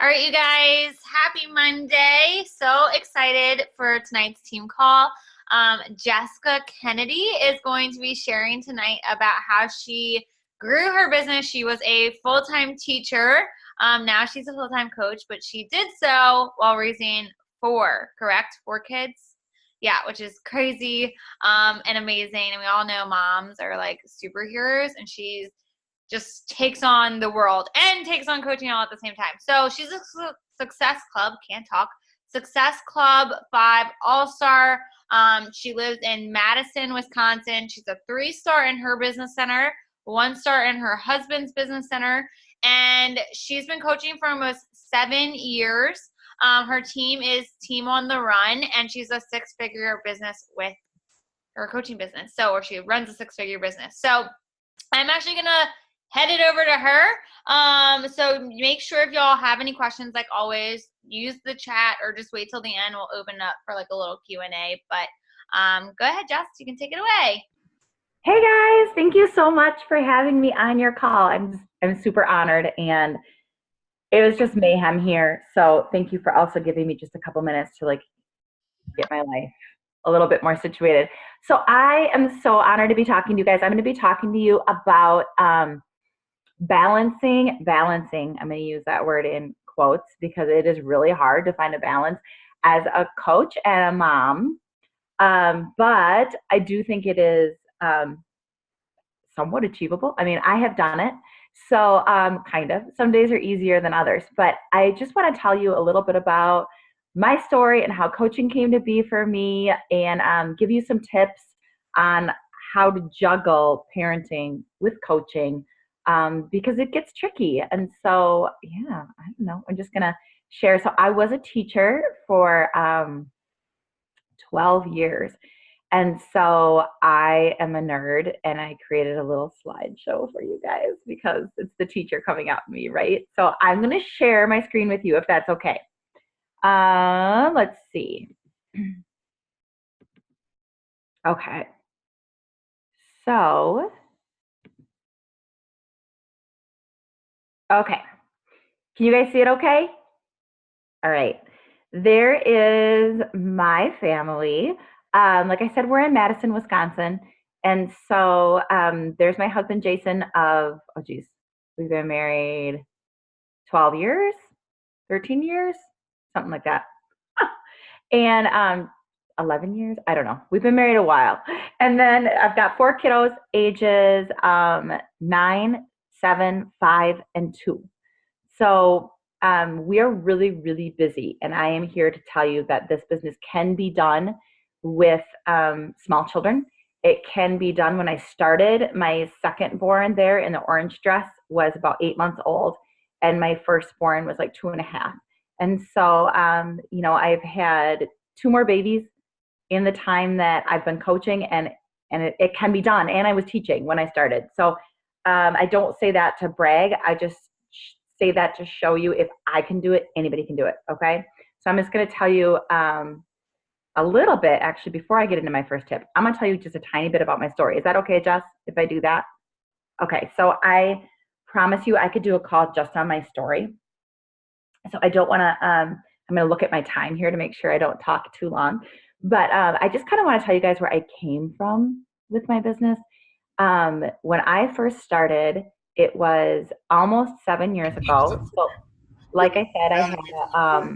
All right, you guys, happy Monday. So excited for tonight's team call. Jessica Kennedy is going to be sharing tonight about how she grew her business. She was a full-time teacher. Now she's a full-time coach, but she did so while raising four kids? Yeah, which is crazy and amazing. And we all know moms are like superheroes, and she's just takes on the world and takes on coaching all at the same time. So she's a Success Club, can't talk, Success Club 5 All-Star. She lives in Madison, Wisconsin. She's a 3-star in her business center, 1-star in her husband's business center, and she's been coaching for almost 7 years. Her team is Team on the Run, and she's a 6-figure business with her coaching business. Or she runs a 6-figure business. So I'm actually going to head it over to her. So make sure if y'all have any questions, like always, use the chat or just wait till the end. We'll open up for like a little Q&A. But go ahead, Jess. You can take it away. Hey guys, thank you so much for having me on your call. I'm super honored, and it was just mayhem here. So thank you for also giving me just a couple minutes to like get my life a little bit more situated. So I am so honored to be talking to you guys. I'm going to be talking to you about balancing. I'm going to use that word in quotes because it is really hard to find a balance as a coach and a mom. But I do think it is somewhat achievable. I mean, I have done it. So kind of. Some days are easier than others. But I just want to tell you a little bit about my story and how coaching came to be for me, and give you some tips on how to juggle parenting with coaching, because it gets tricky. And so, yeah, I don't know. I'm just going to share. So I was a teacher for 12 years. And so I am a nerd, and I created a little slideshow for you guys because it's the teacher coming out of me, right? So I'm going to share my screen with you if that's okay. Let's see. Okay. So, okay. Can you guys see it okay? All right. There is my family. Like I said, we're in Madison, Wisconsin. And so there's my husband, Jason, we've been married 12 years, 13 years, something like that. And 11 years, I don't know. We've been married a while. And then I've got 4 kiddos, ages 9, 7, 5, and 2. So we are really, really busy. And I am here to tell you that this business can be done with small children. It can be done. When I started, my second born there in the orange dress was about 8 months old, and my firstborn was like 2.5. And so, I've had 2 more babies in the time that I've been coaching, and it can be done. And I was teaching when I started. So I don't say that to brag. I just say that to show you if I can do it, anybody can do it. Okay. So I'm just going to tell you a little bit, actually, before I get into my first tip. I'm going to tell you just a tiny bit about my story. Is that okay, Jess, if I do that? Okay. So I promise you I could do a call just on my story. So I don't want to, I'm going to look at my time here to make sure I don't talk too long. But I just kind of want to tell you guys where I came from with my business. When I first started, it was almost 7 years ago. So like I said, I had a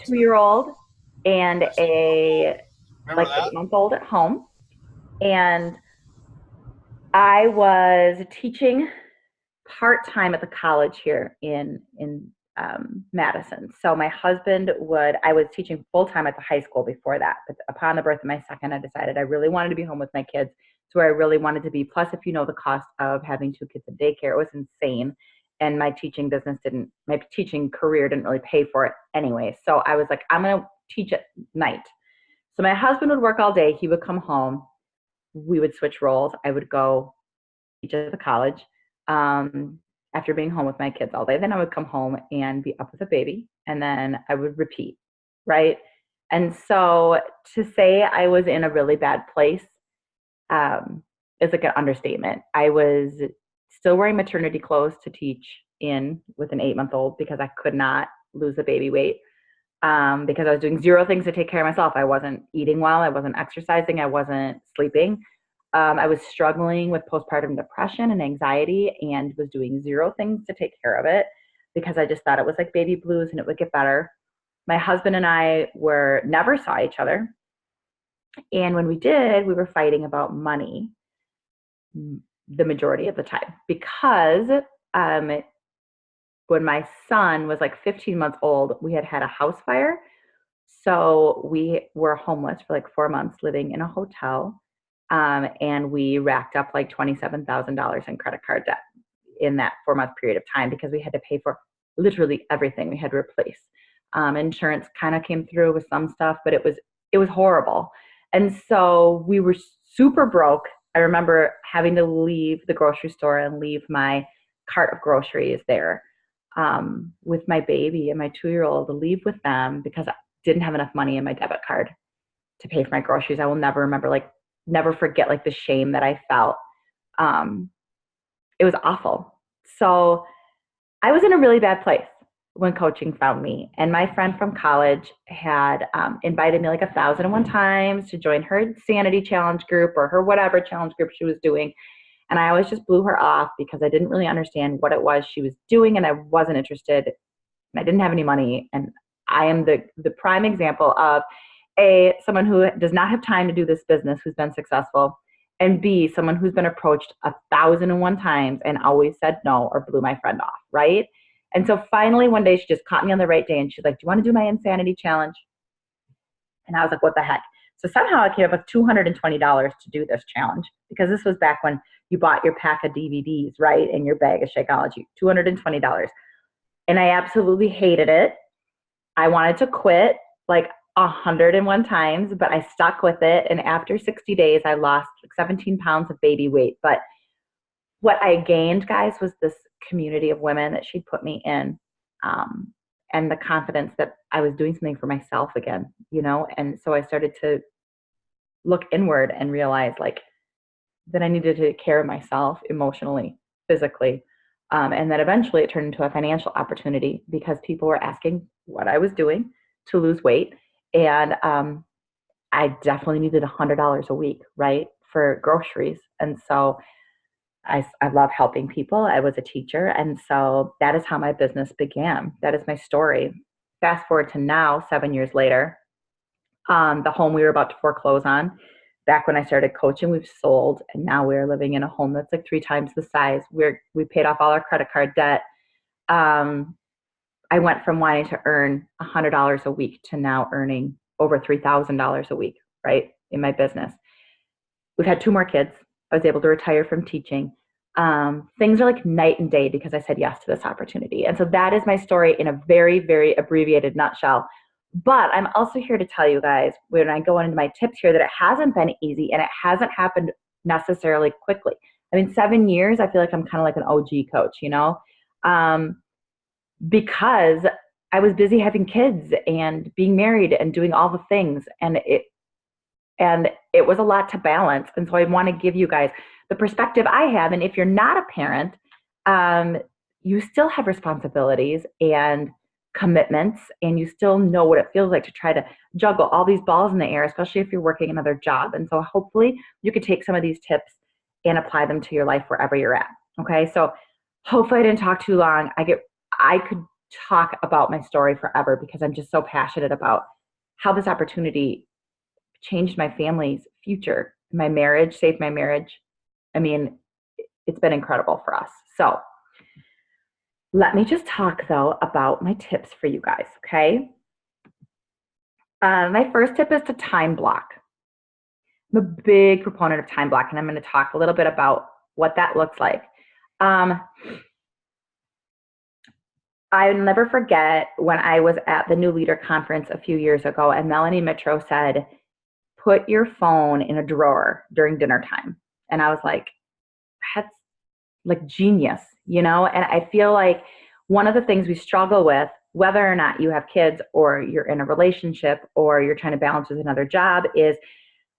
2-year-old and a 8-month-old at home. And I was teaching part-time at the college here in Madison. So my husband I was teaching full-time at the high school before that. But upon the birth of my second, I decided I really wanted to be home with my kids. It's where I really wanted to be. Plus, if you know the cost of having 2 kids in daycare, it was insane. And my teaching career didn't really pay for it anyway. So I was like, I'm going to teach at night. So my husband would work all day. He would come home. We would switch roles. I would go teach at the college after being home with my kids all day. Then I would come home and be up with a baby, and then I would repeat, right? And so to say I was in a really bad place is like an understatement. I was still wearing maternity clothes to teach in with an 8-month-old because I could not lose the baby weight. Because I was doing zero things to take care of myself. I wasn't eating well. I wasn't exercising. I wasn't sleeping. I was struggling with postpartum depression and anxiety and was doing zero things to take care of it because I just thought it was like baby blues and it would get better. My husband and I never saw each other. And when we did, we were fighting about money the majority of the time because when my son was like 15 months old, we had a house fire. So we were homeless for like 4 months living in a hotel. And we racked up like $27,000 in credit card debt in that 4-month period of time because we had to pay for literally everything we had to replace. Insurance kind of came through with some stuff, but it was horrible. And so we were super broke. I remember having to leave the grocery store and leave my cart of groceries there with my baby and my 2-year-old, to leave with them because I didn't have enough money in my debit card to pay for my groceries. I will never forget like the shame that I felt. It was awful. So I was in a really bad place when coaching found me. And my friend from college had invited me like 1,001 times to join her insanity challenge group or her whatever challenge group she was doing. And I always just blew her off because I didn't really understand what it was she was doing and I wasn't interested and I didn't have any money. And I am the prime example of someone who does not have time to do this business who's been successful, and B, someone who's been approached 1,001 times and always said no or blew my friend off, right? And so finally one day she just caught me on the right day and she's like, do you want to do my insanity challenge? And I was like, what the heck? So somehow I came up with $220 to do this challenge because this was back when you bought your pack of DVDs, right? And your bag of Shakeology, $220. And I absolutely hated it. I wanted to quit like 101 times, but I stuck with it. And after 60 days, I lost like 17 pounds of baby weight. But what I gained, guys, was this community of women that she'd put me in, and the confidence that I was doing something for myself again, And so I started to look inward and realize like that I needed to take care of myself emotionally, physically. And then eventually it turned into a financial opportunity because people were asking what I was doing to lose weight. And I definitely needed $100 a week, right, for groceries. And so I love helping people. I was a teacher. And so that is how my business began. That is my story. Fast forward to now, 7 years later, the home we were about to foreclose on, back when I started coaching, we've sold, and now we're living in a home that's like 3 times the size. We paid off all our credit card debt. I went from wanting to earn $100 a week to now earning over $3,000 a week, right, in my business. We've had 2 more kids. I was able to retire from teaching. Things are like night and day because I said yes to this opportunity. And so that is my story in a very, very abbreviated nutshell. But I'm also here to tell you guys, when I go into my tips here, that it hasn't been easy and it hasn't happened necessarily quickly. I mean, 7 years, I feel like I'm kind of like an OG coach, because I was busy having kids and being married and doing all the things. And it was a lot to balance. And so I want to give you guys the perspective I have. And if you're not a parent, you still have responsibilities and commitments, and you still know what it feels like to try to juggle all these balls in the air, especially if you're working another job. And so hopefully you could take some of these tips and apply them to your life wherever you're at. Okay. So hopefully I didn't talk too long. I could talk about my story forever because I'm just so passionate about how this opportunity changed my family's future, my marriage, saved my marriage. I mean, it's been incredible for us. So let me just talk, though, about my tips for you guys, okay? My first tip is to time block. I'm a big proponent of time block, and I'm going to talk a little bit about what that looks like. I'll never forget when I was at the New Leader Conference a few years ago, and Melanie Mitro said, put your phone in a drawer during dinner time. And I was like, that's like genius, And I feel like one of the things we struggle with, whether or not you have kids or you're in a relationship or you're trying to balance with another job, is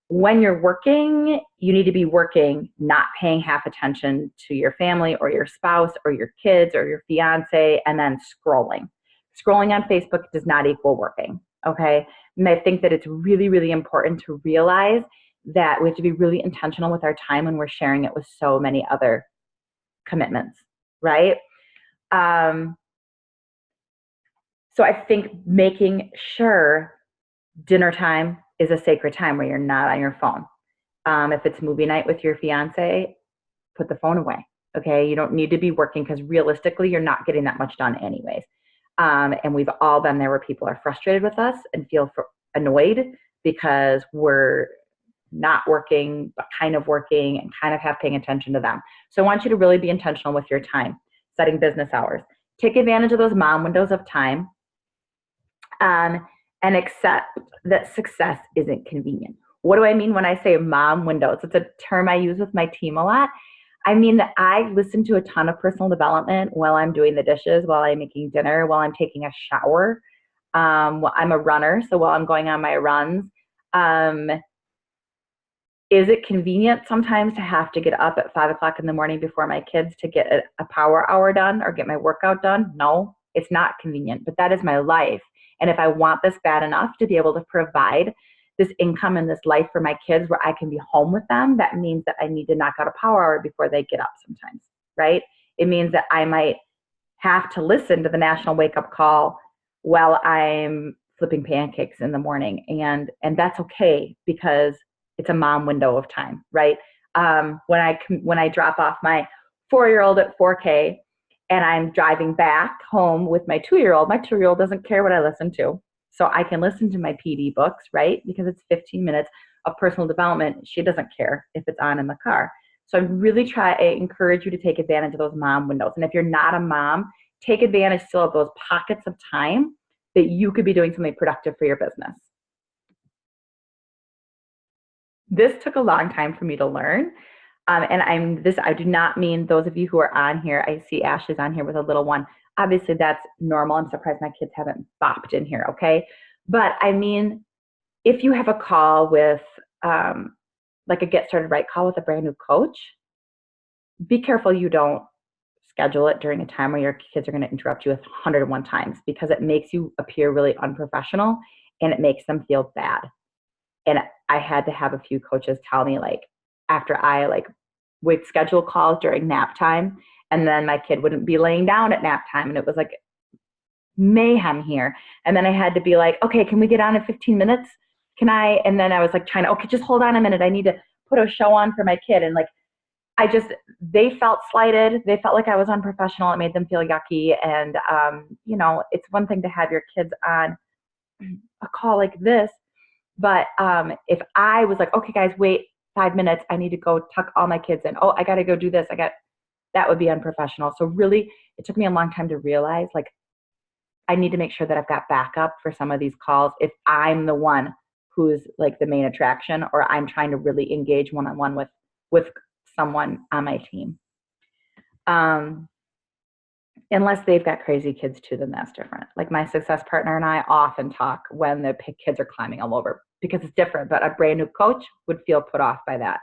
when you're working, you need to be working, not paying half attention to your family or your spouse or your kids or your fiance, and then scrolling. Scrolling on Facebook does not equal working. Okay. And I think that it's really, really important to realize that we have to be really intentional with our time when we're sharing it with so many other commitments, right? Um, so I think making sure dinner time is a sacred time where you're not on your phone. If it's movie night with your fiance, put the phone away. Okay. You don't need to be working because realistically, you're not getting that much done, anyways. And we've all been there where people are frustrated with us and feel annoyed because we're not working, but kind of working and kind of have paying attention to them. So I want you to really be intentional with your time, setting business hours. Take advantage of those mom windows of time, and accept that success isn't convenient. What do I mean when I say mom windows? It's a term I use with my team a lot. I mean that I listen to a ton of personal development while I'm doing the dishes, while I'm making dinner, while I'm taking a shower. Well, I'm a runner, so while I'm going on my runs, um, is it convenient sometimes to have to get up at 5 o'clock in the morning before my kids to get a power hour done or get my workout done? No, it's not convenient, but that is my life. And if I want this bad enough to be able to provide this income and this life for my kids where I can be home with them, that means that I need to knock out a power hour before they get up sometimes, right? It means that I might have to listen to the national wake up call while I'm flipping pancakes in the morning. And that's okay because it's a mom window of time, right? When I drop off my 4-year-old at 4K and I'm driving back home with my 2-year-old, my 2-year-old doesn't care what I listen to. So I can listen to my PD books, right? Because it's 15 minutes of personal development. She doesn't care if it's on in the car. So I encourage you to take advantage of those mom windows. And if you're not a mom, take advantage still of those pockets of time that you could be doing something productive for your business. This took a long time for me to learn. I do not mean those of you who are on here. I see Ashley's on here with a little one. Obviously, that's normal. I'm surprised my kids haven't bopped in here, okay? But I mean, if you have a call with, like a Get Started Right call with a brand new coach, be careful you don't schedule it during a time where your kids are going to interrupt you 101 times, because it makes you appear really unprofessional and it makes them feel bad. And I had to have a few coaches tell me, like, after I would schedule calls during nap time, and then my kid wouldn't be laying down at nap time, and it was like mayhem here. And then I had to be like, okay, can we get on in 15 minutes? Can I? And then I was like trying to, okay, just hold on a minute. I need to put a show on for my kid. And like, they felt slighted. They felt like I was unprofessional. It made them feel yucky. And, it's one thing to have your kids on a call like this. But if I was like, okay, guys, wait 5 minutes. I need to go tuck all my kids in. Oh, I got to go do this. That would be unprofessional. So really, it took me a long time to realize, like, I need to make sure that I've got backup for some of these calls if I'm the one who's like the main attraction, or I'm trying to really engage one-on-one with someone on my team. Unless they've got crazy kids too, then that's different. Like my success partner and I often talk when the kids are climbing all over, because it's different, but a brand new coach would feel put off by that.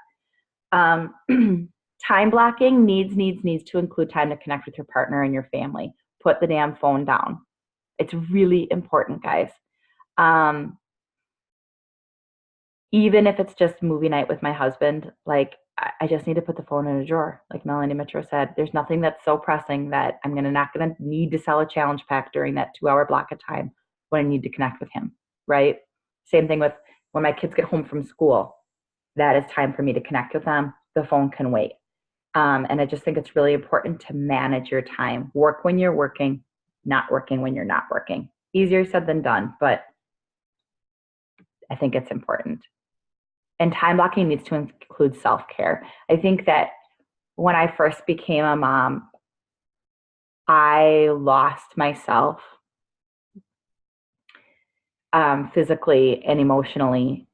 Time blocking needs to include time to connect with your partner and your family. Put the damn phone down. It's really important, guys. Even if it's just movie night with my husband, like, I just need to put the phone in a drawer. Like Melanie Mitchell said, there's nothing that's so pressing that I'm not going to need to sell a challenge pack during that 2-hour block of time when I need to connect with him, right? Same thing with when my kids get home from school. That is time for me to connect with them. The phone can wait. And I just think it's really important to manage your time. Work when you're working, not working when you're not working. Easier said than done, but I think it's important. And time blocking needs to include self-care. I think that when I first became a mom, I lost myself physically and emotionally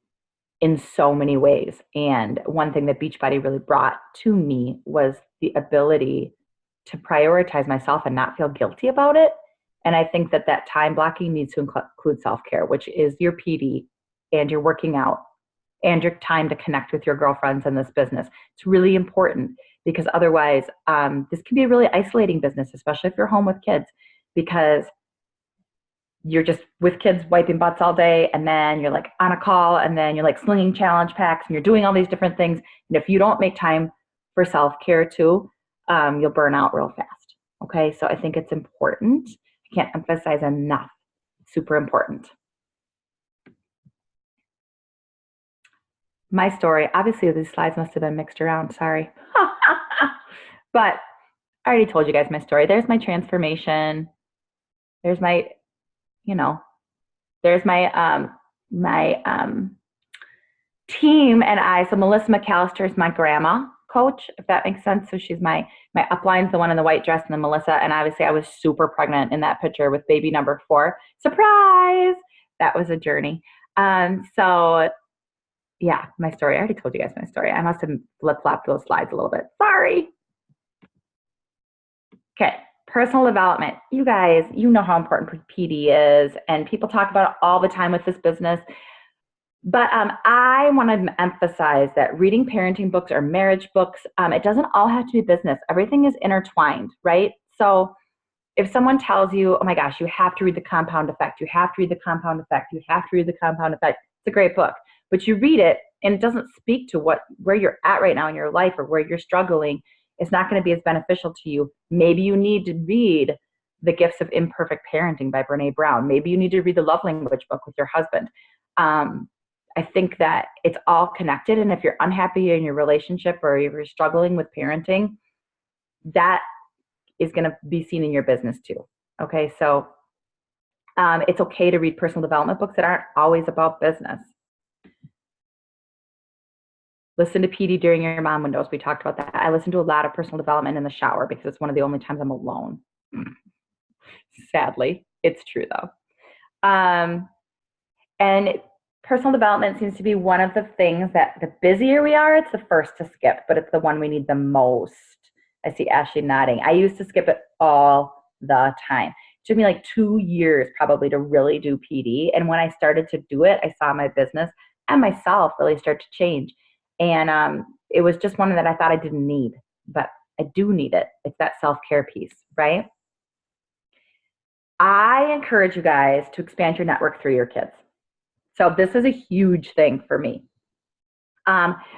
in so many ways. And one thing that Beachbody really brought to me was the ability to prioritize myself and not feel guilty about it. And I think that time blocking needs to include self-care, which is your PD and your working out and your time to connect with your girlfriends in this business. It's really important because otherwise, this can be a really isolating business, especially if you're home with kids, because you're just with kids wiping butts all day, and then you're like on a call, and then you're like slinging challenge packs, and you're doing all these different things. And if you don't make time for self-care too, you'll burn out real fast. Okay, so I think it's important. I can't emphasize enough. Super important. My story, obviously these slides must have been mixed around, sorry. But I already told you guys my story. There's my transformation. There's my, you know, there's my team and I. So Melissa McAllister is my grandma coach, if that makes sense. So she's my upline's the one in the white dress, and then Melissa. And obviously I was super pregnant in that picture with baby number 4. Surprise! That was a journey. So yeah, my story. I already told you guys my story. I must have flip-flopped those slides a little bit. Sorry. Okay, personal development. You guys, you know how important PD is, and people talk about it all the time with this business. But I want to emphasize that reading parenting books or marriage books, it doesn't all have to be business. Everything is intertwined, right? So if someone tells you, oh my gosh, you have to read The Compound Effect, you have to read The Compound Effect, you have to read The Compound Effect, it's a great book. But you read it and it doesn't speak to where you're at right now in your life or where you're struggling, it's not going to be as beneficial to you. Maybe you need to read The Gifts of Imperfect Parenting by Brene Brown. Maybe you need to read the Love Language book with your husband. I think that it's all connected. And if you're unhappy in your relationship or if you're struggling with parenting, that is going to be seen in your business too. Okay, so it's okay to read personal development books that aren't always about business. Listen to PD during your mom windows. We talked about that. I listen to a lot of personal development in the shower because it's one of the only times I'm alone. Sadly, it's true though. And personal development seems to be one of the things that the busier we are, it's the first to skip, but it's the one we need the most. I see Ashley nodding. I used to skip it all the time. It took me like 2 years probably to really do PD. And when I started to do it, I saw my business and myself really start to change. And it was just one that I thought I didn't need, but I do need it. It's that self-care piece, right? I encourage you guys to expand your network through your kids. So this is a huge thing for me.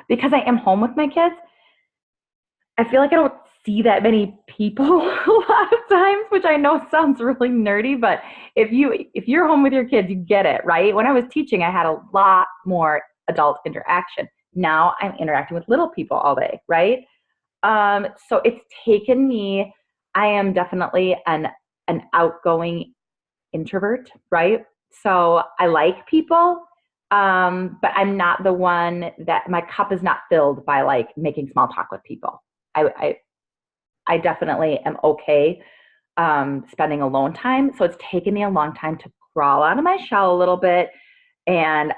Because I am home with my kids, I feel like I don't see that many people a lot of times, which I know sounds really nerdy, but if you're home with your kids, you get it, right? When I was teaching, I had a lot more adult interaction. Now I'm interacting with little people all day, right? So it's taken me, I am definitely an outgoing introvert, right? So I like people, but I'm not the one that my cup is not filled by like making small talk with people. I definitely am okay spending alone time. So it's taken me a long time to crawl out of my shell a little bit. And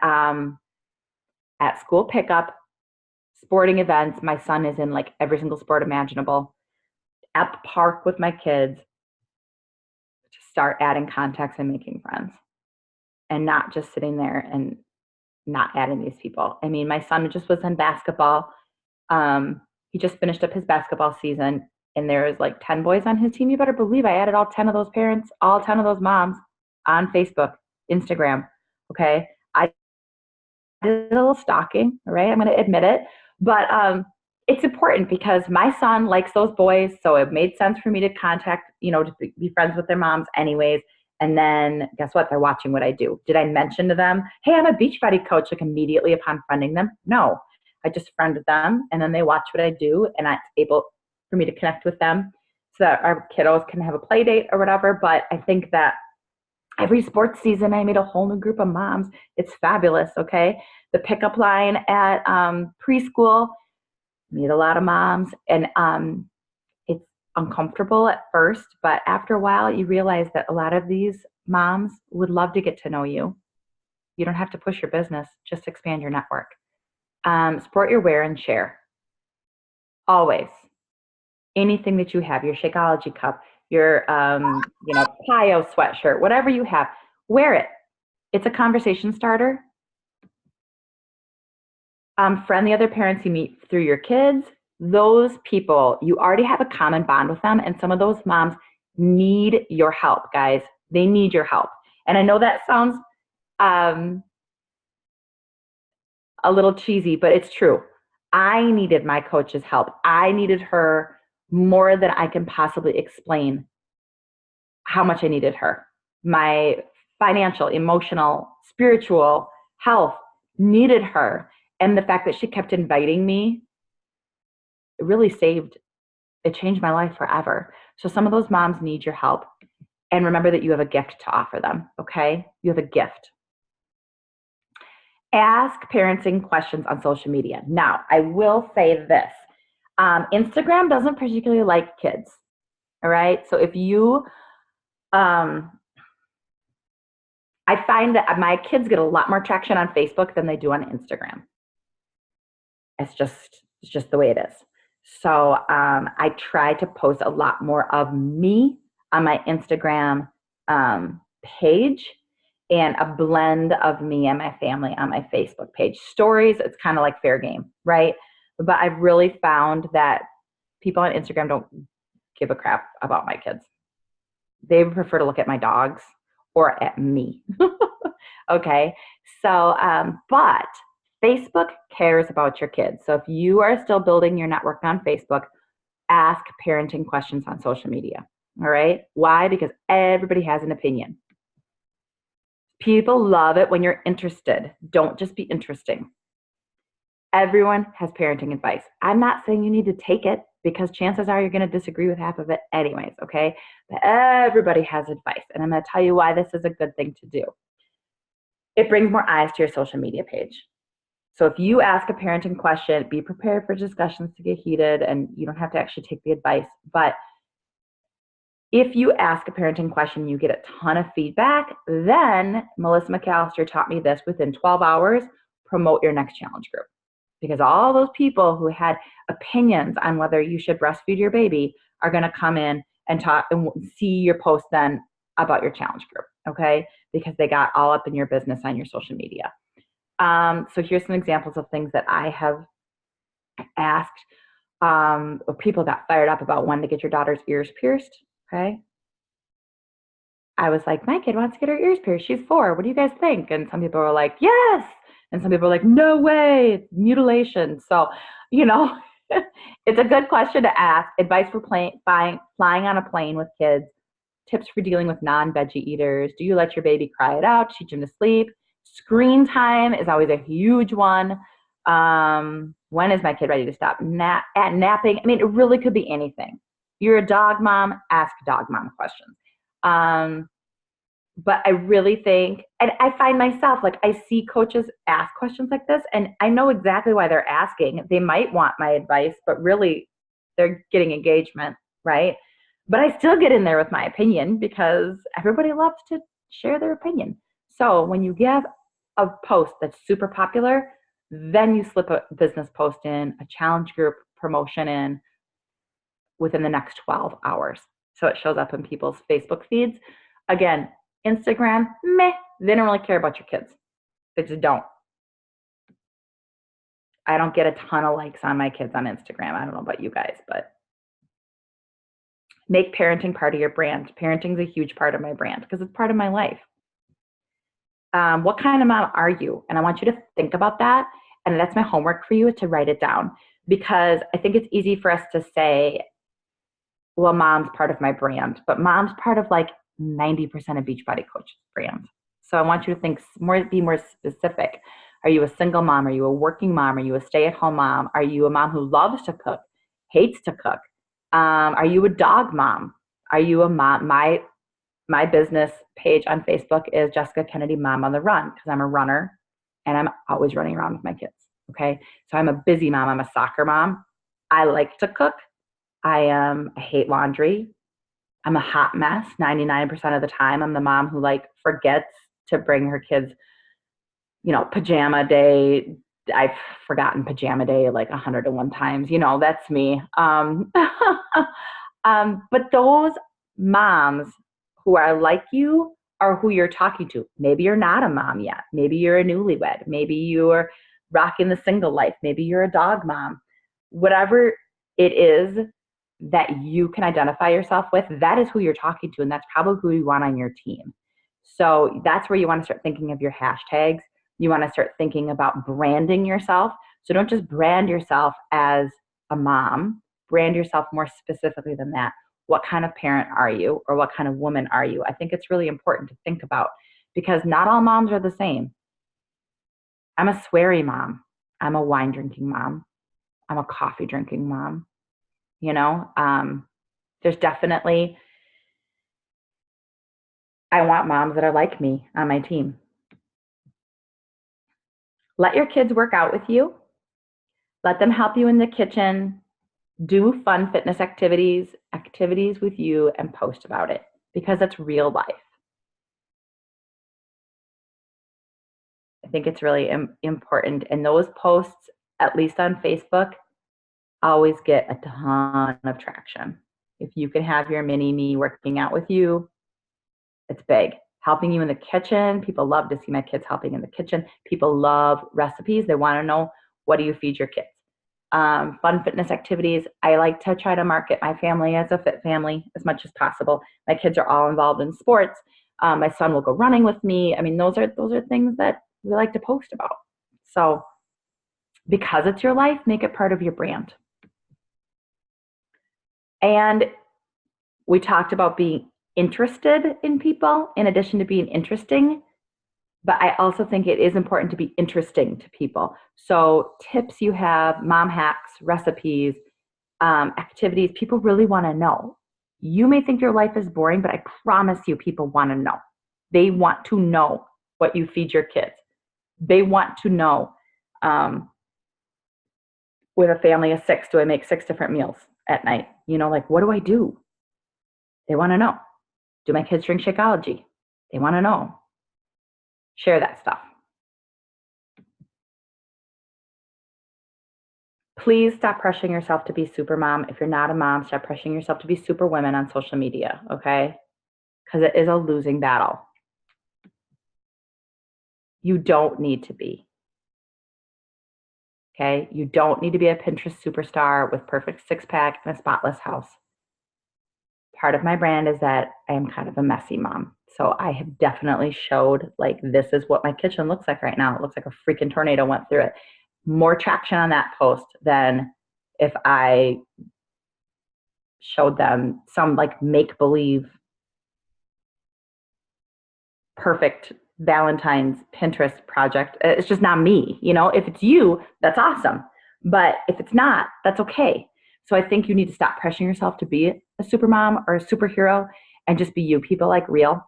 at school pickup, sporting events, my son is in like every single sport imaginable. At the park with my kids, to start adding contacts and making friends, and not just sitting there and not adding these people. I mean, my son just was in basketball. He just finished up his basketball season, and there was like 10 boys on his team. You better believe I added all 10 of those parents, all 10 of those moms on Facebook, Instagram. Okay. I did a little stalking, all right? I'm going to admit it. But it's important because my son likes those boys. So it made sense for me to contact, to be friends with their moms anyways. And then guess what? They're watching what I do. Did I mention to them, hey, I'm a Beachbody coach, like immediately upon friending them? No. I just friended them, and then they watch what I do, and it's able for me to connect with them so that our kiddos can have a play date or whatever. But I think that every sports season, I meet a whole new group of moms. It's fabulous, okay? The pickup line at preschool, meet a lot of moms, and it's uncomfortable at first, but after a while, you realize that a lot of these moms would love to get to know you. You don't have to push your business, just expand your network. Support your wear and share. Always. Anything that you have, your Shakeology cup, your Pio sweatshirt, whatever you have, wear it. It's a conversation starter. Friend the other parents you meet through your kids. Those people, you already have a common bond with them, and some of those moms need your help, guys. They need your help. And I know that sounds um, a little cheesy, but it's true. I needed my coach's help. I needed her more than I can possibly explain how much I needed her. My financial, emotional, spiritual health needed her. And the fact that she kept inviting me, it really it changed my life forever. So some of those moms need your help. And remember that you have a gift to offer them, okay? You have a gift. Ask parenting questions on social media. Now, I will say this. Instagram doesn't particularly like kids, all right? So if you, I find that my kids get a lot more traction on Facebook than they do on Instagram. It's just the way it is. So I try to post a lot more of me on my Instagram page, and a blend of me and my family on my Facebook page. Stories, it's kind of like fair game, right? But I've really found that people on Instagram don't give a crap about my kids. They prefer to look at my dogs or at me. Okay. So, but Facebook cares about your kids. So if you are still building your network on Facebook, ask parenting questions on social media. All right. Why? Because everybody has an opinion. People love it when you're interested. Don't just be interesting. Everyone has parenting advice. I'm not saying you need to take it because chances are you're going to disagree with half of it anyways, okay? But everybody has advice, and I'm going to tell you why this is a good thing to do. It brings more eyes to your social media page. So if you ask a parenting question, be prepared for discussions to get heated, and you don't have to actually take the advice. But if you ask a parenting question, you get a ton of feedback, then Melissa McAllister taught me this: within 12 hours, promote your next challenge group. Because all those people who had opinions on whether you should breastfeed your baby are going to come in and talk and see your post then about your challenge group, okay? Because they got all up in your business on your social media. So here's some examples of things that I have asked. People got fired up about when to get your daughter's ears pierced, okay? I was like, my kid wants to get her ears pierced. She's 4. What do you guys think? And some people were like, yes. And some people were like, no way, it's mutilation. So, it's a good question to ask. Advice for flying on a plane with kids. Tips for dealing with non-veggie eaters. Do you let your baby cry it out? Teach him to sleep. Screen time is always a huge one. When is my kid ready to stop napping? I mean, it really could be anything. You're a dog mom, ask dog mom questions. But I really think, and I find myself, like, I see coaches ask questions like this, and I know exactly why they're asking. They might want my advice, but really they're getting engagement, right? But I still get in there with my opinion because everybody loves to share their opinion. So when you give a post that's super popular, then you slip a business post in, a challenge group promotion in within the next 12 hours. So it shows up in people's Facebook feeds. Again, Instagram, meh, they don't really care about your kids. They just don't. I don't get a ton of likes on my kids on Instagram. I don't know about you guys, but make parenting part of your brand. Parenting is a huge part of my brand because it's part of my life. What kind of mom are you? And I want you to think about that. And that's my homework for you, to write it down, because I think it's easy for us to say, well, mom's part of my brand, but mom's part of like 90% of Beachbody Coach's brand. So I want you to be more specific. Are you a single mom? Are you a working mom? Are you a stay-at-home mom? Are you a mom who loves to cook, hates to cook? Are you a dog mom? Are you a mom? My business page on Facebook is Jessica Kennedy Mom on the Run, because I'm a runner and I'm always running around with my kids. Okay. So I'm a busy mom. I'm a soccer mom. I like to cook. I hate laundry. I'm a hot mess 99% of the time. I'm the mom who forgets to bring her kids, pajama day. I've forgotten pajama day 101 times. That's me. But those moms who are like you are who you're talking to. Maybe you're not a mom yet. Maybe you're a newlywed. Maybe you're rocking the single life. Maybe you're a dog mom. Whatever it is that you can identify yourself with, that is who you're talking to. And that's probably who you want on your team. So that's where you want to start thinking of your hashtags. You want to start thinking about branding yourself. So don't just brand yourself as a mom, brand yourself more specifically than that. What kind of parent are you, or what kind of woman are you? I think it's really important to think about, because not all moms are the same. I'm a sweary mom. I'm a wine drinking mom. I'm a coffee drinking mom. You know, there's definitely, I want moms that are like me on my team. Let your kids work out with you. Let them help you in the kitchen. Do fun fitness activities with you, and post about it, because that's real life. I think it's really important. And those posts, at least on Facebook, always get a ton of traction. If you can have your mini me working out with you, it's big. Helping you in the kitchen. People love to see my kids helping in the kitchen. People love recipes. They want to know, what do you feed your kids? Fun fitness activities. I like to try to market my family as a fit family as much as possible. My kids are all involved in sports. My son will go running with me. I mean, those are things that we like to post about. So because it's your life, make it part of your brand. And we talked about being interested in people in addition to being interesting. But I also think it is important to be interesting to people. So tips you have, mom hacks, recipes, activities, people really want to know. You may think your life is boring, but I promise you people want to know. They want to know what you feed your kids. They want to know, with a family of 6, do I make 6 different meals at night? You know, like, what do I do? They want to know. Do my kids drink Shakeology? They want to know. Share that stuff. Please stop pressuring yourself to be super mom. If you're not a mom, stop pressuring yourself to be super women on social media, okay? Because it is a losing battle. You don't need to be, okay? You don't need to be a Pinterest superstar with perfect six-pack and a spotless house. Part of my brand is that I am kind of a messy mom. So I have definitely showed, like, this is what my kitchen looks like right now. It looks like a freaking tornado went through it. More traction on that post than if I showed them some like make-believe perfect Valentine's Pinterest project. It's just not me. You know, if it's you, that's awesome. But if it's not, that's okay. So I think you need to stop pressuring yourself to be a super mom or a superhero, and just be you. People like real.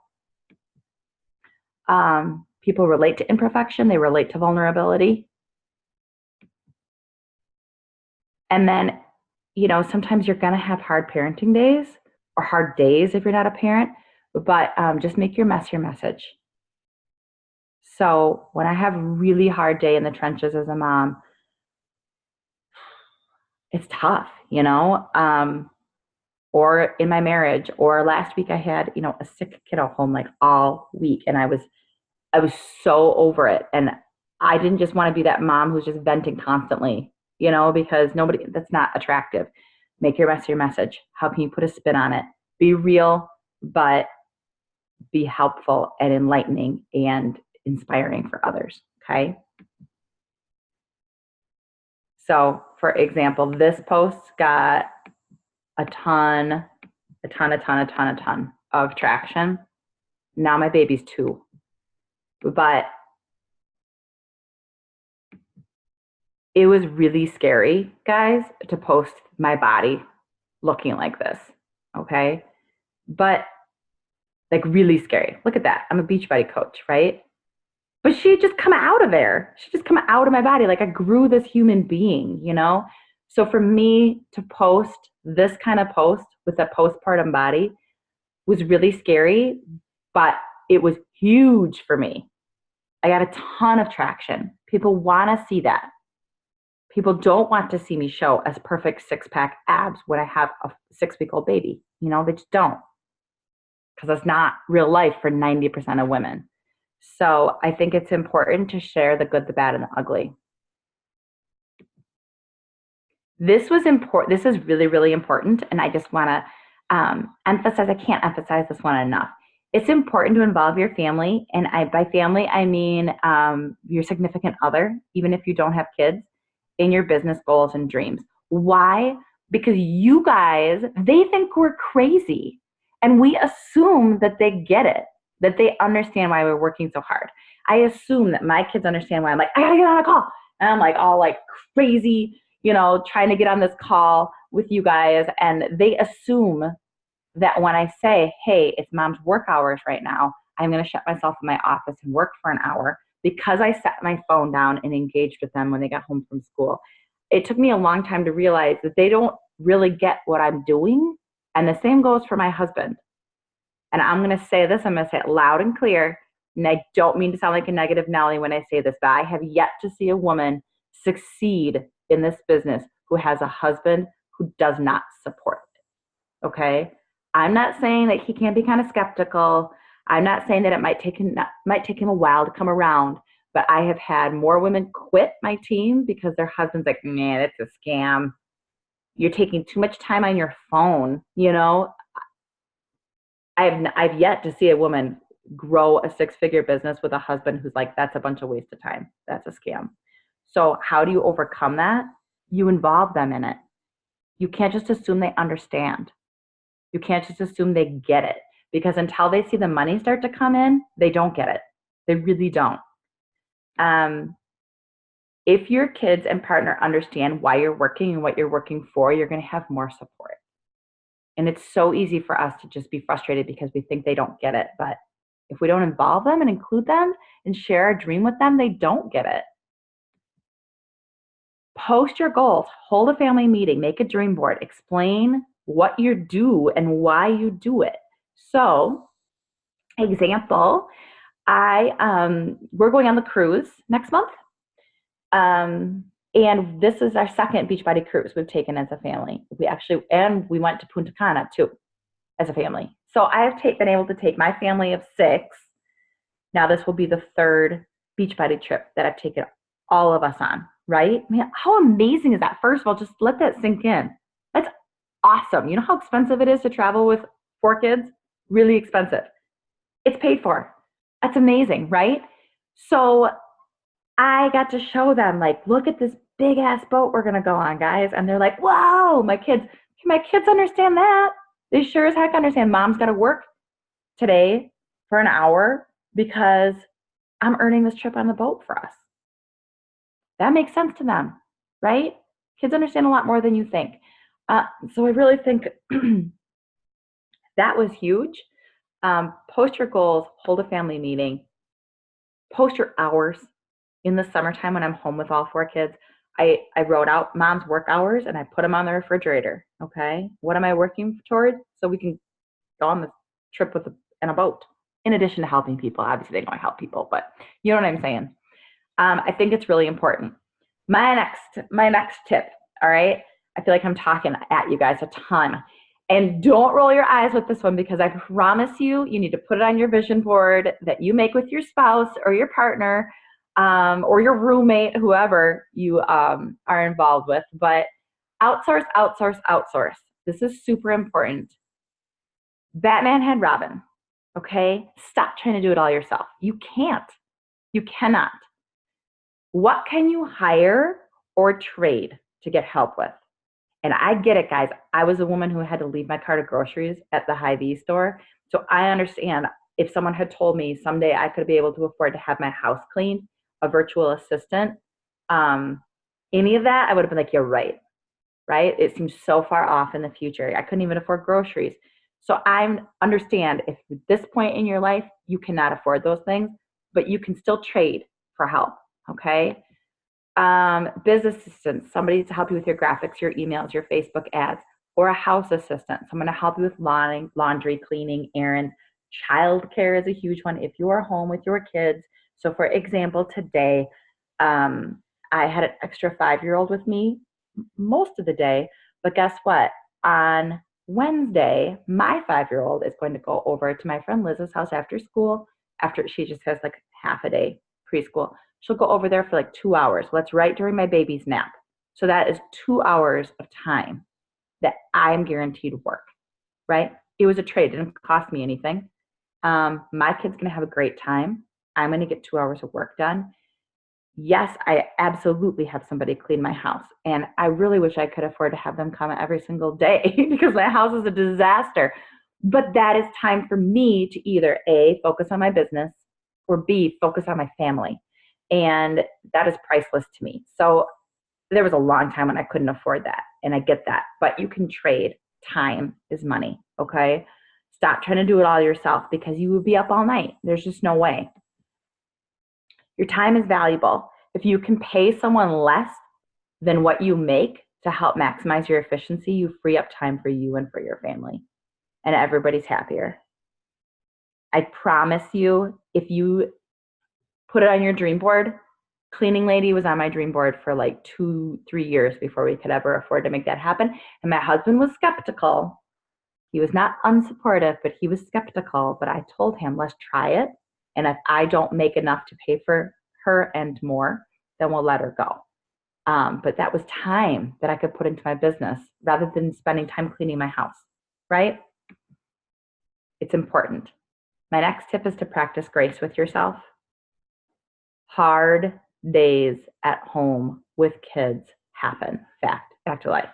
People relate to imperfection. They relate to vulnerability. And then, you know, sometimes you're going to have hard parenting days, or hard days if you're not a parent, but just make your mess your message. So when I have a really hard day in the trenches as a mom, it's tough, you know, or in my marriage, or last week I had, you know, a sick kiddo home like all week, and I was so over it. And I didn't just want to be that mom who's just venting constantly, you know, because that's not attractive. Make your mess your message. How can you put a spin on it? Be real, but be helpful and enlightening and inspiring for others. Okay. So for example, this post got a ton of traction. Now my baby's 2. But it was really scary, guys, to post my body looking like this. Okay. But like, really scary. Look at that. I'm a Beachbody coach, right? But she just come out of there. She just come out of my body. Like, I grew this human being, you know? So for me to post this kind of post with a postpartum body was really scary, but it was huge for me. I got a ton of traction. People want to see that. People don't want to see me show as perfect six-pack abs when I have a 6-week-old baby. You know, they just don't. Because that's not real life for 90% of women. So I think it's important to share the good, the bad, and the ugly. This was important. This is really, really important. And I just want to emphasize, I can't emphasize this one enough. It's important to involve your family. And by family, I mean your significant other, even if you don't have kids, in your business goals and dreams. Why? Because you guys, they think we're crazy. And we assume that they get it, that they understand why we're working so hard. I assume that my kids understand why I'm like, I gotta get on a call. And I'm like all like crazy, trying to get on this call with you guys. And they assume that when I say, hey, it's mom's work hours right now, I'm going to shut myself in my office and work for an hour because I set my phone down and engaged with them when they got home from school. It took me a long time to realize that they don't really get what I'm doing. And the same goes for my husband. And I'm going to say this, I'm going to say it loud and clear. And I don't mean to sound like a negative Nelly when I say this, but I have yet to see a woman succeed in this business who has a husband who does not support it. Okay? I'm not saying that he can't be kind of skeptical. I'm not saying that it might take him a while to come around, but I have had more women quit my team because their husband's like, man, it's a scam. You're taking too much time on your phone, I've yet to see a woman grow a six-figure business with a husband who's like, that's a bunch of waste of time. That's a scam. So how do you overcome that? You involve them in it. You can't just assume they understand. You can't just assume they get it, because until they see the money start to come in, they don't get it. They really don't. If your kids and partner understand why you're working and what you're working for, you're going to have more support. And it's so easy for us to just be frustrated because we think they don't get it. But if we don't involve them and include them and share our dream with them, they don't get it. Post your goals, hold a family meeting, make a dream board, explain what you do and why you do it. So, example, we're going on the cruise next month. And this is our second Beachbody cruise we've taken as a family. We went to Punta Cana too, as a family. So I have been able to take my family of 6. Now this will be the 3rd Beachbody trip that I've taken all of us on, right? I mean, how amazing is that? First of all, just let that sink in. That's awesome. You know how expensive it is to travel with 4 kids? Really expensive. It's paid for. That's amazing, right? So I got to show them, like, look at this big ass boat we're going to go on, guys. And they're like, whoa, my kids understand that. They sure as heck understand mom's got to work today for an hour because I'm earning this trip on the boat for us. That makes sense to them, right? Kids understand a lot more than you think. So I really think that was huge. Post your goals, hold a family meeting, post your hours. In the summertime when I'm home with all 4 kids, I wrote out mom's work hours and I put them on the refrigerator. Okay. What am I working towards? So we can go on this trip in a boat. In addition to helping people, obviously they want to help people, but you know what I'm saying? I think it's really important. My next tip. All right. I feel like I'm talking at you guys a ton. And don't roll your eyes with this one, because I promise you need to put it on your vision board that you make with your spouse or your partner, or your roommate, whoever you are involved with. But outsource, outsource, outsource. This is super important. Batman had Robin. Okay? Stop trying to do it all yourself. You can't. You cannot. What can you hire or trade to get help with? And I get it, guys. I was a woman who had to leave my cart of groceries at the Hy-Vee store. So I understand if someone had told me someday I could be able to afford to have my house cleaned, a virtual assistant, any of that, I would have been like, you're right, right? It seems so far off in the future. I couldn't even afford groceries. So I understand if at this point in your life, you cannot afford those things, but you can still trade for help, okay? Business assistant, somebody to help you with your graphics, your emails, your Facebook ads, or a house assistant, someone to help you with laundry, cleaning, errands. Childcare is a huge one if you are home with your kids. So for example, today, I had an extra 5-year-old with me most of the day, but guess what? On Wednesday, my 5-year-old is going to go over to my friend Liz's house after school, after she just has like half a day preschool. She'll go over there for like 2 hours. Well, that's right during my baby's nap. So that is 2 hours of time that I'm guaranteed work, right? It was a trade. It didn't cost me anything. My kid's going to have a great time. I'm going to get 2 hours of work done. Yes, I absolutely have somebody clean my house. And I really wish I could afford to have them come every single day because my house is a disaster. But that is time for me to either A, focus on my business, or B, focus on my family. And that is priceless to me. So there was a long time when I couldn't afford that. And I get that. But you can trade. Time is money. Okay. Stop trying to do it all yourself because you will be up all night. There's just no way. Your time is valuable. If you can pay someone less than what you make to help maximize your efficiency, you free up time for you and for your family. And everybody's happier. I promise you, if you put it on your dream board, cleaning lady was on my dream board for like 2-3 years before we could ever afford to make that happen. And my husband was skeptical. He was not unsupportive, but he was skeptical. But I told him, let's try it. And if I don't make enough to pay for her and more, then we'll let her go. But that was time that I could put into my business rather than spending time cleaning my house, right? It's important. My next tip is to practice grace with yourself. Hard days at home with kids happen. Back to life.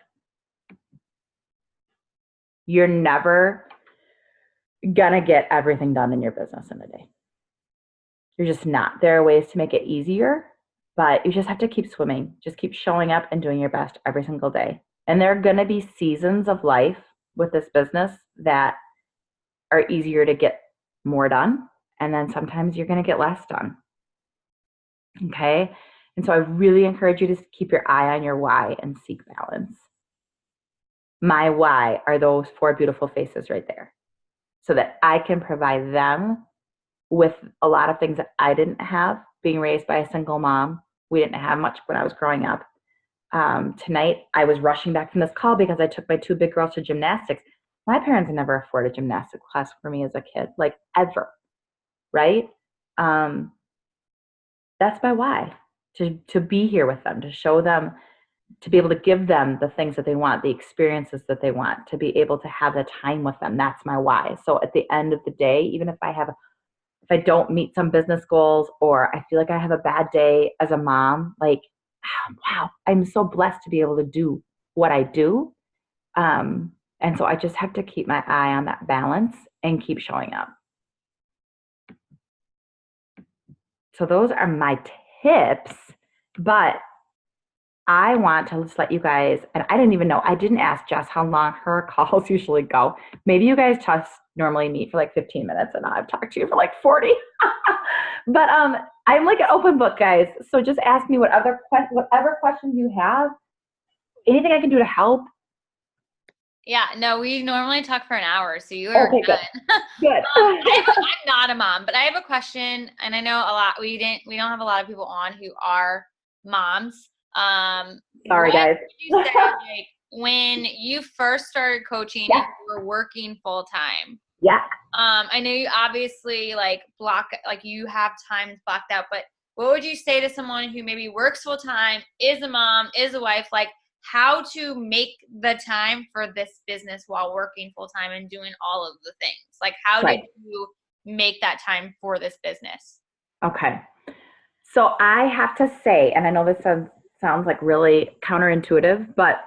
You're never gonna get everything done in your business in a day. You're just not. There are ways to make it easier, but you just have to keep swimming. Just keep showing up and doing your best every single day. And there are gonna be seasons of life with this business that are easier to get more done. And then sometimes you're gonna get less done. Okay? And so I really encourage you to keep your eye on your why and seek balance. My why are those 4 beautiful faces right there so that I can provide them with a lot of things that I didn't have. Being raised by a single mom, we didn't have much when I was growing up. Tonight, I was rushing back from this call because I took my 2 big girls to gymnastics. My parents never afforded a gymnastics class for me as a kid, like ever, right? That's my why, to be here with them, to show them, to be able to give them the things that they want, the experiences that they want, to be able to have the time with them. That's my why. So at the end of the day, even if I don't meet some business goals or I feel like I have a bad day as a mom, like, wow, I'm so blessed to be able to do what I do. And so I just have to keep my eye on that balance and keep showing up. So those are my tips, but I want to just let you guys, and I didn't even know, I didn't ask Jess how long her calls usually go. Maybe you guys just normally meet for like 15 minutes and I've talked to you for like 40. But I'm like an open book, guys. So just ask me whatever questions you have, anything I can do to help. Yeah, no, we normally talk for an hour, so you are Okay, done. Good. I'm not a mom, but I have a question, and I know a lot. We don't have a lot of people on who are moms. Sorry, guys. Would you say, like, when you first started coaching and you were working full time? Yeah. I know you obviously you have times blocked out, but what would you say to someone who maybe works full time, is a mom, is a wife, like how to make the time for this business while working full time and doing all of the things? Like how did you make that time for this business? Okay. So I have to say, and I know this sounds like really counterintuitive, but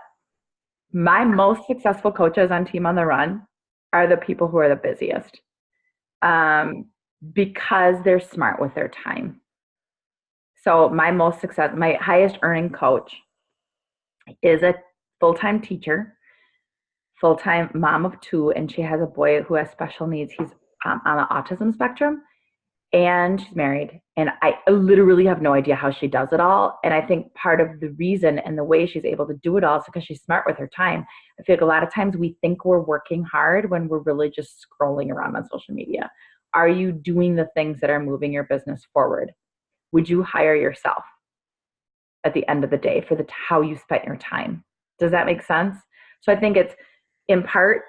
my most successful coaches on Team on the Run are the people who are the busiest, because they're smart with their time. So my highest earning coach is a full-time teacher, full-time mom of 2, and she has a boy who has special needs. He's on the autism spectrum, and she's married. And I literally have no idea how she does it all. And I think part of the reason and the way she's able to do it all is because she's smart with her time. I feel like a lot of times we think we're working hard when we're really just scrolling around on social media. Are you doing the things that are moving your business forward? Would you hire yourself at the end of the day for how you spent your time? Does that make sense? So I think it's in part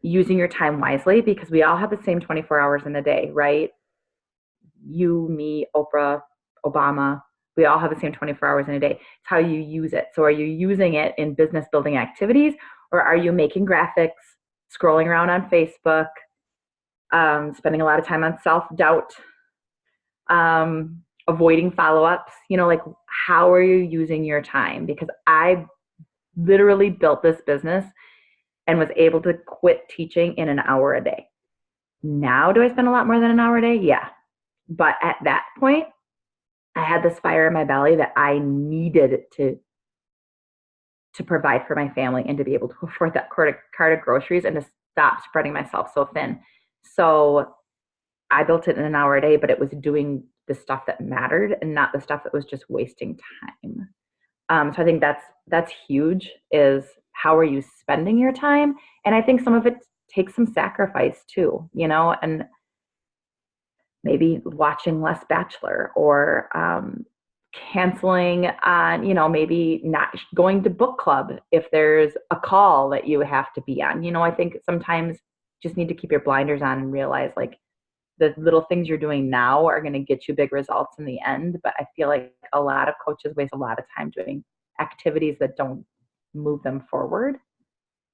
using your time wisely, because we all have the same 24 hours in a day, right? You, me, Oprah, Obama, We all have the same 24 hours in a day. It's how you use it. So are you using it in business building activities, or are you making graphics, scrolling around on Facebook, spending a lot of time on self-doubt, avoiding follow-ups? Like, how are you using your time? Because I literally built this business and was able to quit teaching in an hour a day. Now, do I spend a lot more than an hour a day? Yeah. But at that point, I had this fire in my belly that I needed to provide for my family and to be able to afford that cart of groceries and to stop spreading myself so thin. So I built it in an hour a day, but it was doing the stuff that mattered and not the stuff that was just wasting time. So I think that's huge, is how are you spending your time? And I think some of it takes some sacrifice too, and maybe watching less Bachelor, or canceling on, maybe not going to book club if there's a call that you have to be on. I think sometimes you just need to keep your blinders on and realize, like, the little things you're doing now are going to get you big results in the end. But I feel like a lot of coaches waste a lot of time doing activities that don't move them forward.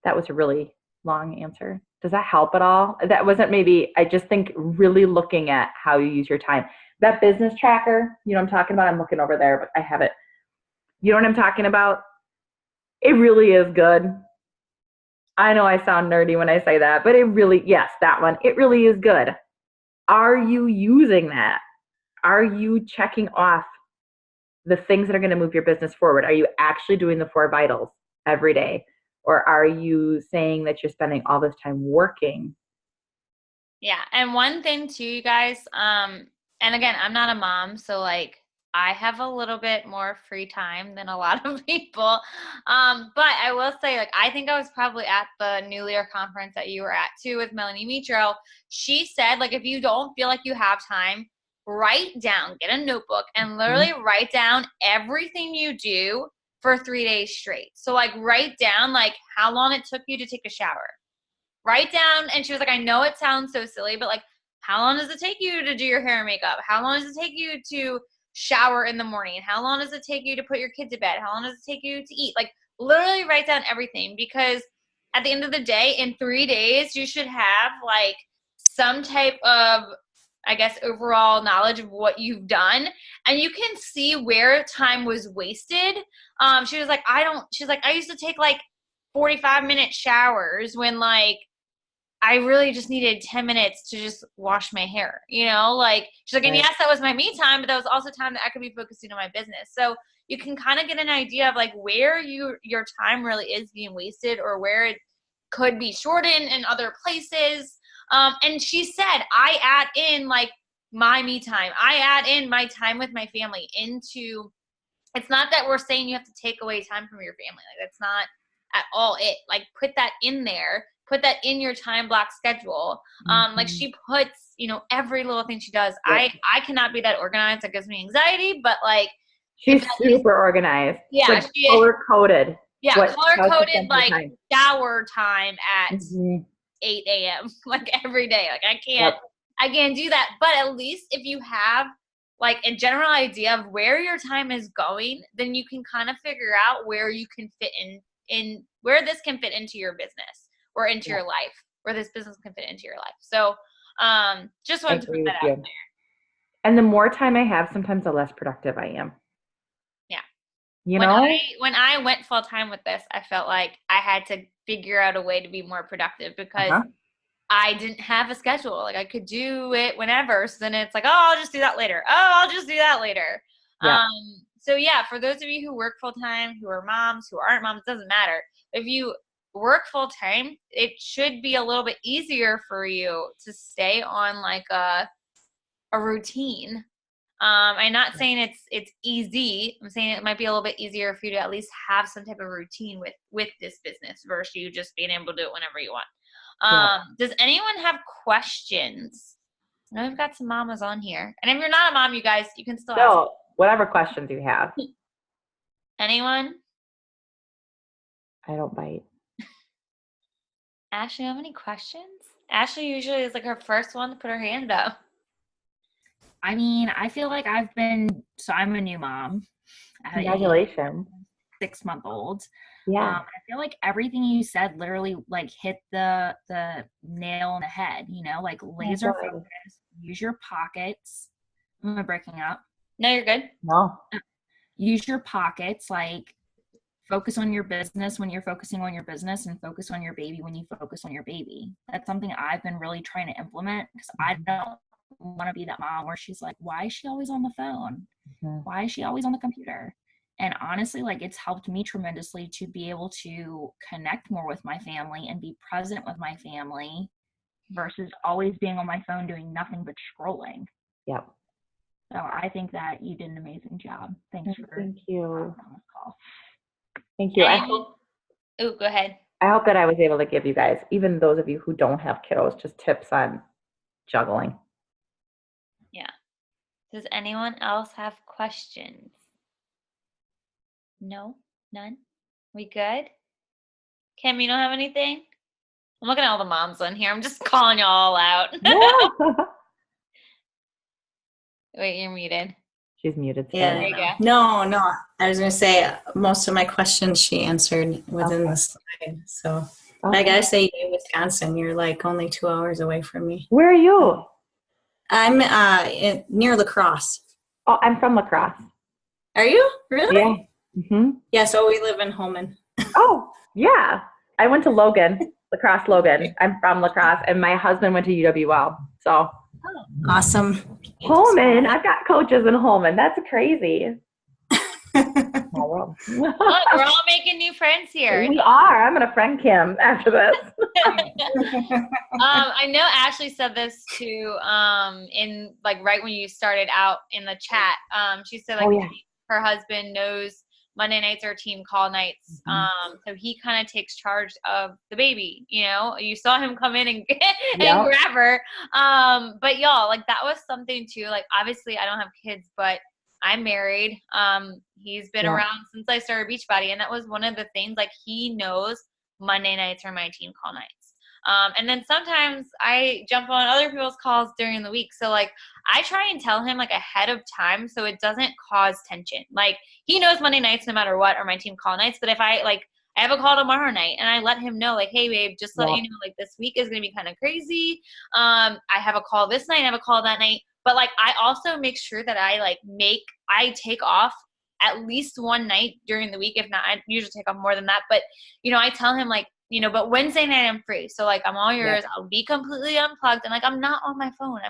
That was a really long answer. Does that help at all? That wasn't, maybe, I just think really looking at how you use your time. That business tracker, you know what I'm talking about? I'm looking over there, but I have it. You know what I'm talking about? It really is good. I know I sound nerdy when I say that, but it really, yes, that one, it really is good. Are you using that? Are you checking off the things that are going to move your business forward? Are you actually doing the 4 vitals every day? Or are you saying that you're spending all this time working? Yeah. And one thing too, you guys, and again, I'm not a mom, so like I have a little bit more free time than a lot of people. But I will say, like, I think I was probably at the New Lear conference that you were at too with Melanie Mitro. She said, like, if you don't feel like you have time, write down, get a notebook, and literally write down everything you do for 3 days straight. So like write down like how long it took you to take a shower. Write down, and she was like, I know it sounds so silly, but like, how long does it take you to do your hair and makeup? How long does it take you to shower in the morning? How long does it take you to put your kid to bed? How long does it take you to eat? Like, literally write down everything, because at the end of the day, in 3 days, you should have like some type of, I guess, overall knowledge of what you've done, and you can see where time was wasted. She was like, she's like, I used to take like 45-minute showers when like I really just needed 10 minutes to just wash my hair, like she's like, and yes, that was my me time, but that was also time that I could be focusing on my business. So you can kind of get an idea of like where your time really is being wasted, or where it could be shortened in other places. And she said, I add in like my me time. I add in my time with my family into, it's not that we're saying you have to take away time from your family. Like, that's not at all it. Like, put that in there. Put that in your time block schedule. Like, she puts, every little thing she does. Yep. I cannot be that organized. That gives me anxiety. But like, She's super organized. yeah, like color coded. Yeah, color coded like time. shower time at 8 a.m. like every day. Like, I can't do that. But at least if you have like a general idea of where your time is going, then you can kind of figure out where you can fit in where this can fit into your business or into your life, where this business can fit into your life. So just wanted to put that out there. And the more time I have, sometimes the less productive I am. Yeah. When I went full time with this, I felt like I had to figure out a way to be more productive, because I didn't have a schedule. Like, I could do it whenever. So then it's like, oh, I'll just do that later. Oh, I'll just do that later. Yeah. So yeah, for those of you who work full time, who are moms, who aren't moms, it doesn't matter. If you work full time, it should be a little bit easier for you to stay on like a routine. I'm not saying it's easy. I'm saying it might be a little bit easier for you to at least have some type of routine with this business versus you just being able to do it whenever you want. Does anyone have questions? I know we've got some mamas on here. And if you're not a mom, you guys, you can still ask. Whatever questions you have. Anyone? I don't bite. Ashley, you have any questions? Ashley usually is like her first one to put her hand up. I mean, I feel like I'm a new mom. I have a Congratulations. 6-month-old. Yeah. I feel like everything you said literally like hit the nail on the head, like Oh, laser good. focus, use your pockets. Am I breaking up? No, you're good. No. Use your pockets, like focus on your business when you're focusing on your business and focus on your baby when you focus on your baby. That's something I've been really trying to implement because I don't want to be that mom where she's like, why is she always on the phone? Mhm. Why is she always on the computer? And honestly, like it's helped me tremendously to be able to connect more with my family and be present with my family versus always being on my phone doing nothing but scrolling. Yep. So I think that you did an amazing job. Thanks for Thank you. hopping on this call. Thank you. And go ahead. I hope that I was able to give you guys, even those of you who don't have kiddos, just tips on juggling. Yeah. Does anyone else have questions? No? None? We good? Kim, you don't have anything? I'm looking at all the moms on here. I'm just calling you all out. Yeah. Wait, you're muted. She's muted still. There Yeah. you go. No. I was going to say most of my questions she answered within Okay. the slide. So I Okay. gotta say, you're in Wisconsin. You're like only 2 hours away from me. Where are you? I'm near La Crosse. Oh, I'm from La Crosse. Are you really? Yeah. Mm-hmm. Yeah. So we live in Holman. Oh, yeah. I went to Logan, La Crosse, Logan. I'm from La Crosse, and my husband went to UWL. So Awesome. Holman, I've got coaches in Holman. That's crazy. Small world. Look, we're all making new friends here. We are. I'm gonna friend Kim after this. I know Ashley said this too, in like right when you started out in the chat. She said like her husband knows Monday nights are team call nights. So he kind of takes charge of the baby. You saw him come in and and grab her. But y'all, like that was something too. Like obviously I don't have kids, but I'm married. He's been around since I started Beachbody, and that was one of the things. Like he knows Monday nights are my team call nights. And then sometimes I jump on other people's calls during the week. So like I try and tell him like ahead of time so it doesn't cause tension. Like he knows Monday nights no matter what are my team call nights. But if I have a call tomorrow night and I let him know like, hey babe, just let you know like this week is gonna be kind of crazy. I have a call this night, I have a call that night. But like I also make sure that I take off at least one night during the week. If not, I usually take off more than that. But I tell him like, but Wednesday night I'm free. So like I'm all yours. I'll be completely unplugged and like I'm not on my phone.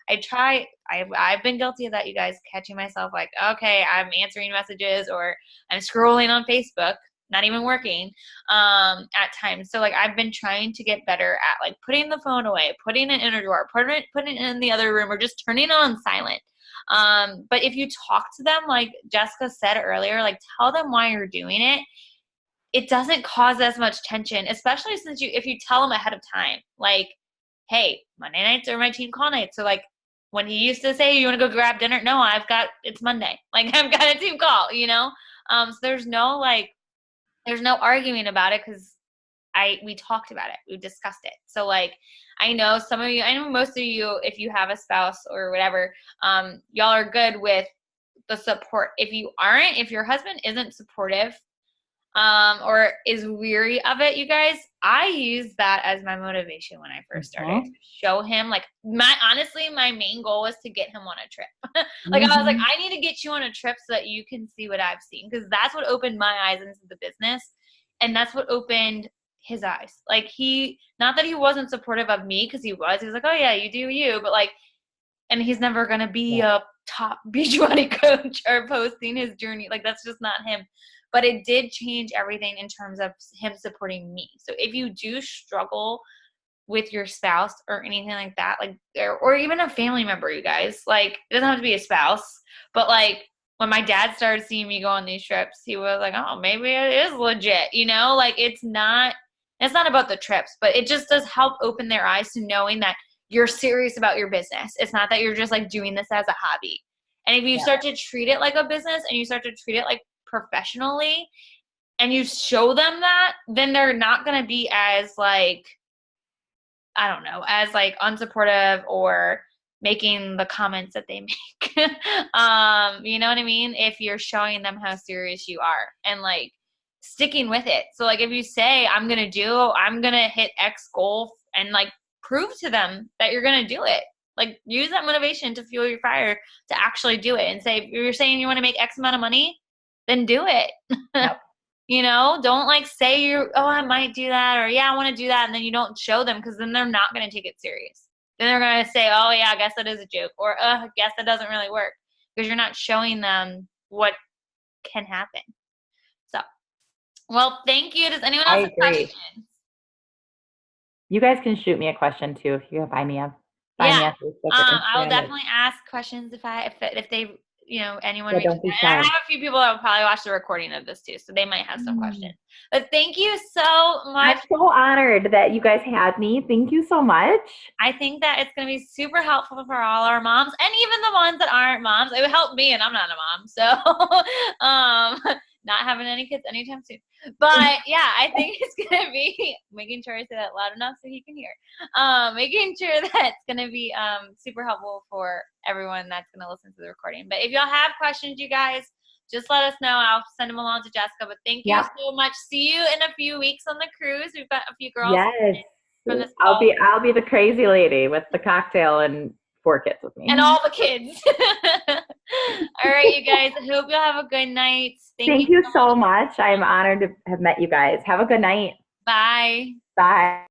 I've been guilty of that, you guys, catching myself like, okay, I'm answering messages or I'm scrolling on Facebook, not even working at times. So like I've been trying to get better at like putting the phone away, putting it in a drawer, putting it in the other room, or just turning it on silent. But if you talk to them, like Jessica said earlier, like tell them why you're doing it. It doesn't cause as much tension, especially since if you tell them ahead of time, like, hey, Monday nights are my team call nights. So like when he used to say, you want to go grab dinner? No, it's Monday. Like I've got a team call, So there's no arguing about it because we talked about it. We discussed it. So like, I know most of you, if you have a spouse or whatever, y'all are good with the support. If your husband isn't supportive, or is weary of it, you guys, I use that as my motivation when I first started to show him like honestly, my main goal was to get him on a trip. Like I was like, I need to get you on a trip so that you can see what I've seen. Cause that's what opened my eyes into the business. And that's what opened his eyes. Like not that he wasn't supportive of me, cause he was like, oh yeah, you do you. But like, and he's never going to be a top Beachbody coach or posting his journey. Like that's just not him. But it did change everything in terms of him supporting me. So if you do struggle with your spouse or anything like that, like, or even a family member, you guys, like it doesn't have to be a spouse, but like when my dad started seeing me go on these trips, he was like, oh, maybe it is legit, like it's not about the trips, but it just does help open their eyes to knowing that you're serious about your business. It's not that you're just like doing this as a hobby. And if you start to treat it like a business and you start to treat it like professionally and you show them that, then they're not going to be as like, I don't know, as like unsupportive or making the comments that they make. You know what I mean? If you're showing them how serious you are and like sticking with it. So like if you say, I'm going to hit X goal and like prove to them that you're going to do it. Like use that motivation to fuel your fire to actually do it and say, if you're saying you want to make X amount of money, then do it. Yep. You know, don't like say I might do that, or yeah, I want to do that. And then you don't show them, because then they're not going to take it serious. Then they're going to say, oh yeah, I guess that is a joke, or I guess that doesn't really work, because you're not showing them what can happen. So, well, thank you. Does anyone else have questions? You guys can shoot me a question too if you find me on Yeah. Facebook or Instagram. I will definitely ask questions if they, anyone. Yeah, don't be And I shy. have a few people that will probably watch the recording of this too, so they might have some questions. But thank you so much. I'm so honored that you guys had me. Thank you so much. I think that it's going to be super helpful for all our moms, and even the ones that aren't moms. It would help me, and I'm not a mom, so not having any kids anytime soon. But yeah, I think it's going to be making sure I say that loud enough so he can hear. Making sure that it's going to be super helpful for everyone that's going to listen to the recording. But if y'all have questions, you guys, just let us know. I'll send them along to Jessica. But thank you so much. See you in a few weeks on the cruise. We've got a few girls. Yes. From this I'll be the crazy lady with the cocktail and 4 kids with me. And all the kids. All right, you guys. I hope you'll have a good night. Thank you so much. I'm honored to have met you guys. Have a good night. Bye. Bye.